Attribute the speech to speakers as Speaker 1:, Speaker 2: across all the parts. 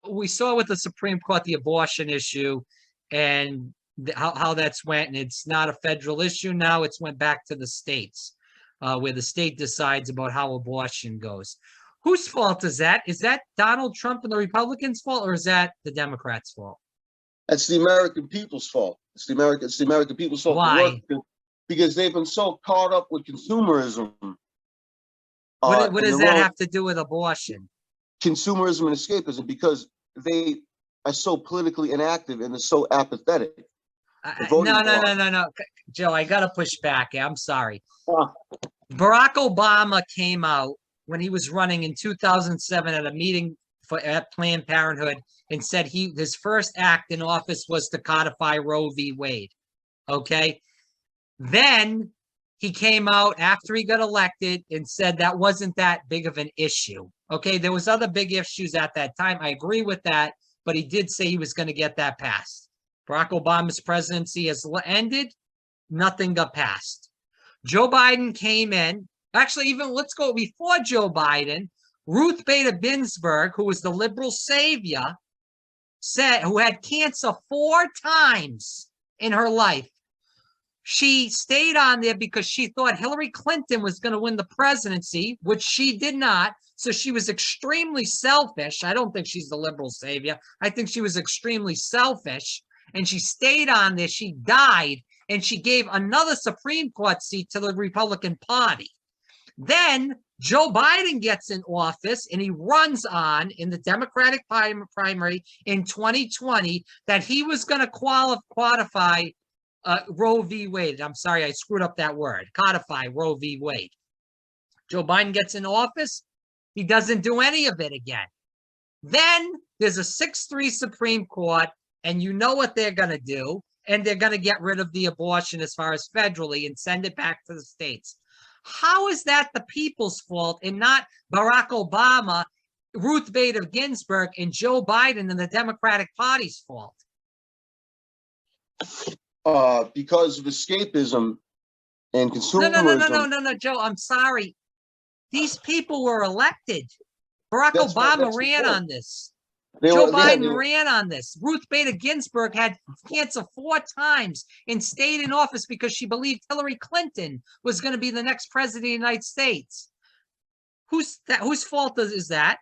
Speaker 1: we saw with the Supreme Court, the abortion issue and how that's went. And it's not a federal issue now. It's went back to the states, where the state decides about how abortion goes. Whose fault is that? Is that Donald Trump and the Republicans' fault, or is that the Democrats' fault?
Speaker 2: It's the American people's fault. It's the American people's fault.
Speaker 1: Why?
Speaker 2: Because they've been so caught up with consumerism.
Speaker 1: What does that have to do with abortion?
Speaker 2: Consumerism and escapism, because they are so politically inactive and they're so apathetic.
Speaker 1: No. Joe, I got to push back. I'm sorry. Barack Obama came out when he was running in 2007 at a meeting at Planned Parenthood and said his first act in office was to codify Roe v. Wade. Okay. Then he came out after he got elected and said that wasn't that big of an issue. Okay. There was other big issues at that time. I agree with that, but he did say he was going to get that passed. Barack Obama's presidency has ended. Nothing got passed. Joe Biden came in. Actually, even let's go before Joe Biden. Ruth Bader Ginsburg, who was the liberal savior, who had cancer 4 times in her life. She stayed on there because she thought Hillary Clinton was going to win the presidency, which she did not. So she was extremely selfish. I don't think she's the liberal savior. I think she was extremely selfish. And she stayed on there. She died. And she gave another Supreme Court seat to the Republican Party. Then Joe Biden gets in office and he runs on in the Democratic primary in 2020 that he was going to codify Roe v. Wade. I'm sorry, I screwed up that word. Codify Roe v. Wade. Joe Biden gets in office. He doesn't do any of it again. Then there's a 6-3 Supreme Court, and you know what they're going to do. And they're going to get rid of the abortion as far as federally and send it back to the states. How is that the people's fault and not Barack Obama, Ruth Bader Ginsburg, and Joe Biden and the Democratic Party's fault?
Speaker 2: Because of escapism and consumerism.
Speaker 1: No, Joe, I'm sorry. These people were elected. Barack Obama ran on this. Joe Biden ran on this. Ruth Bader Ginsburg had cancer 4 times and stayed in office because she believed Hillary Clinton was going to be the next president of the United States. Whose fault is that?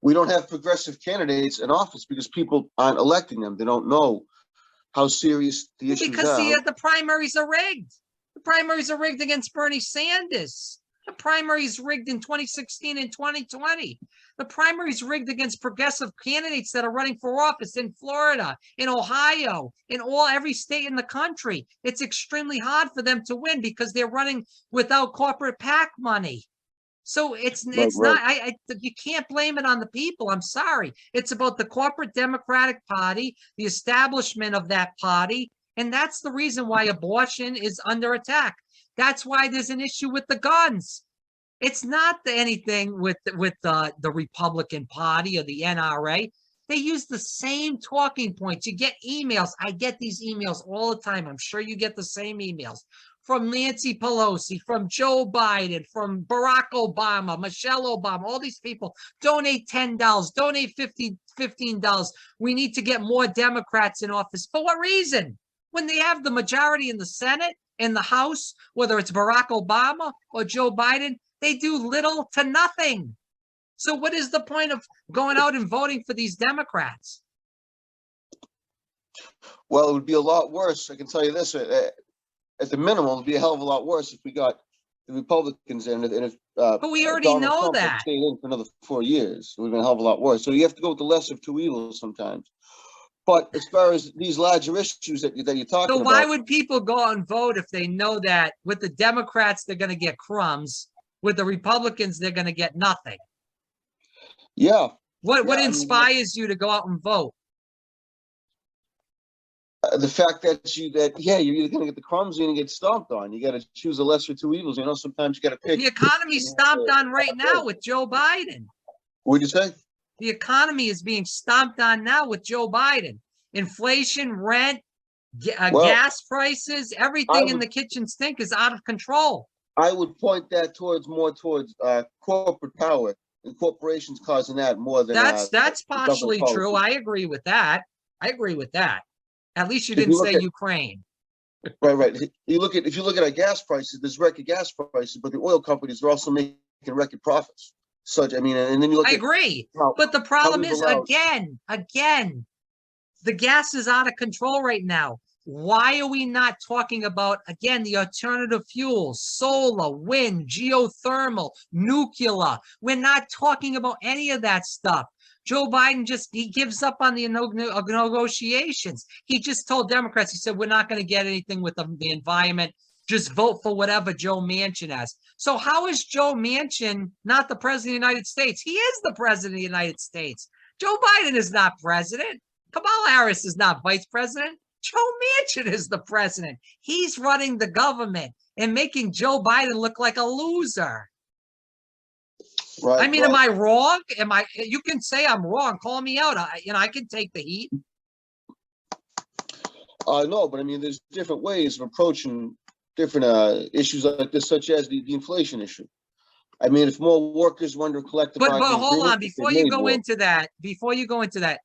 Speaker 2: We don't have progressive candidates in office because people aren't electing them. They don't know how serious the issues are.
Speaker 1: Because the primaries are rigged. The primaries are rigged against Bernie Sanders. The primaries rigged in 2016 and 2020. The primaries rigged against progressive candidates that are running for office in Florida, in Ohio, in every state in the country. It's extremely hard for them to win because they're running without corporate PAC money. So it's not, you can't blame it on the people. I'm sorry. It's about the corporate Democratic Party, the establishment of that party. And that's the reason why abortion is under attack. That's why there's an issue with the guns. It's not anything with the Republican Party or the NRA. They use the same talking points. You get emails. I get these emails all the time. I'm sure you get the same emails from Nancy Pelosi, from Joe Biden, from Barack Obama, Michelle Obama, all these people. Donate $10, donate $15. We need to get more Democrats in office. For what reason? When they have the majority in the Senate, in the House, whether it's Barack Obama or Joe Biden, they do little to nothing. So what is the point of going out and voting for these Democrats?
Speaker 2: Well, it would be a lot worse. I can tell you this. At the minimum, it would be a hell of a lot worse if we got the Republicans in.
Speaker 1: But we already know that.
Speaker 2: Stayed in for another 4 years. It would have been a hell of a lot worse. So you have to go with the lesser of 2 evils sometimes. But as far as these larger issues that you're talking about.
Speaker 1: So why would people go out and vote if they know that with the Democrats, they're going to get crumbs, with the Republicans, they're going to get nothing?
Speaker 2: Yeah.
Speaker 1: What inspires you to go out and vote?
Speaker 2: The fact that you're either going to get the crumbs or you're going to get stomped on. You got to choose the lesser of 2 evils. You know, sometimes you got to pick.
Speaker 1: The economy's stomped on right now with Joe Biden.
Speaker 2: What'd you say?
Speaker 1: The economy is being stomped on now with Joe Biden. Inflation, rent, gas prices, everything in the kitchen sink is out of control.
Speaker 2: I would point that more towards corporate power and corporations causing that more than
Speaker 1: That's
Speaker 2: the government
Speaker 1: partially true.
Speaker 2: policy.
Speaker 1: I agree with that. I agree with that. At least you
Speaker 2: If you
Speaker 1: didn't
Speaker 2: look
Speaker 1: say
Speaker 2: at-
Speaker 1: Ukraine.
Speaker 2: Right. If you look at our gas prices, there's record gas prices, but the oil companies are also making record profits. Such, I mean, and then you look
Speaker 1: I
Speaker 2: at
Speaker 1: agree.
Speaker 2: how,
Speaker 1: But the problem
Speaker 2: we've
Speaker 1: is,
Speaker 2: allowed-
Speaker 1: again, the gas is out of control right now. Why are we not talking about, again, the alternative fuels, solar, wind, geothermal, nuclear? We're not talking about any of that stuff. Joe Biden he gives up on the negotiations. He just told Democrats, he said, we're not going to get anything with the environment. Just vote for whatever Joe Manchin has. So how is Joe Manchin not the president of the United States? He is the president of the United States. Joe Biden is not president. Kamala Harris is not vice president. Joe Manchin is the president. He's running the government and making Joe Biden look like a loser.
Speaker 2: right,
Speaker 1: I mean,
Speaker 2: right.
Speaker 1: am I wrong? You can say I'm wrong. Call me out. I can take the heat.
Speaker 2: No, but I mean, there's different ways of approaching different issues like this, such as the inflation issue. I mean, if more workers were under collective
Speaker 1: But
Speaker 2: bargaining
Speaker 1: hold on,
Speaker 2: agreement,
Speaker 1: before you go into that,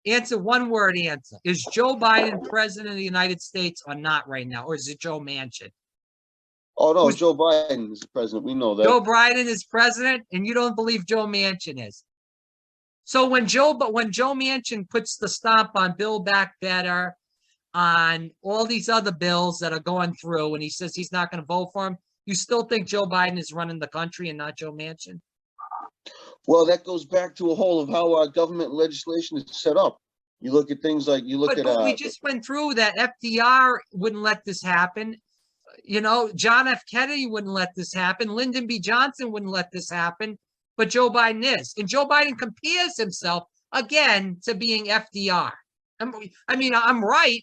Speaker 1: answer one word answer. Is Joe Biden president of the United States or not right now? Or is it Joe Manchin?
Speaker 2: Oh no,
Speaker 1: Who's-
Speaker 2: Joe Biden is the president. We know that.
Speaker 1: Joe Biden is president, and you don't believe Joe Manchin is. So when Joe Manchin puts the stomp on Build Back Better, on all these other bills that are going through, and he says he's not going to vote for him, you still think Joe Biden is running the country and not Joe Manchin?
Speaker 2: Well, that goes back to a whole of how our government legislation is set up. You look at things like
Speaker 1: But we just went through that. FDR wouldn't let this happen. You know, John F. Kennedy wouldn't let this happen. Lyndon B. Johnson wouldn't let this happen. But Joe Biden is. And Joe Biden compares himself again to being FDR. I mean, I'm right.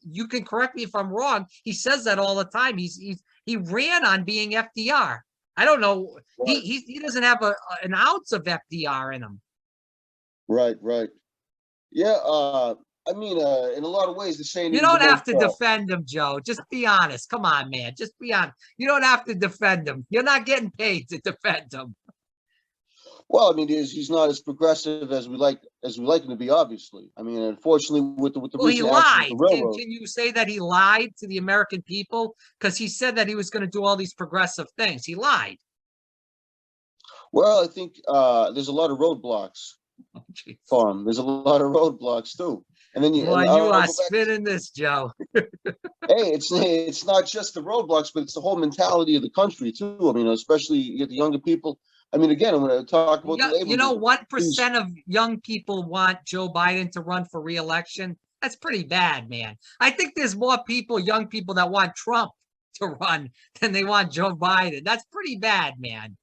Speaker 1: You can correct me if I'm wrong. He says that all the time. He ran on being FDR. I don't know.
Speaker 2: Right.
Speaker 1: He doesn't have an ounce of FDR in him.
Speaker 2: Right. Yeah, I mean, in a lot of ways, the saying
Speaker 1: You
Speaker 2: is
Speaker 1: don't have to
Speaker 2: about,
Speaker 1: defend him, Joe. Just be honest. Come on, man. Just be honest. You don't have to defend him. You're not getting paid to defend him.
Speaker 2: well, I mean, he's not as progressive as we like him to be. Obviously, I mean, unfortunately, with the
Speaker 1: Well, he
Speaker 2: recent actions
Speaker 1: lied.
Speaker 2: of the railroad.
Speaker 1: Can you say that he lied to the American people? Because he said that he was going to do all these progressive things. He lied.
Speaker 2: Well, I think there's a lot of roadblocks
Speaker 1: Oh, geez.
Speaker 2: for him. There's a lot of roadblocks too. And then
Speaker 1: Boy,
Speaker 2: and
Speaker 1: you
Speaker 2: I'll
Speaker 1: are
Speaker 2: go back-
Speaker 1: spinning this, Joe.
Speaker 2: Hey, it's not just the roadblocks, but it's the whole mentality of the country too. I mean, especially you get the younger people. I mean, again, I'm going to talk about the labor
Speaker 1: You know,
Speaker 2: movement.
Speaker 1: 1% of young people want Joe Biden to run for re-election. That's pretty bad, man. I think there's more young people that want Trump to run than they want Joe Biden. That's pretty bad, man.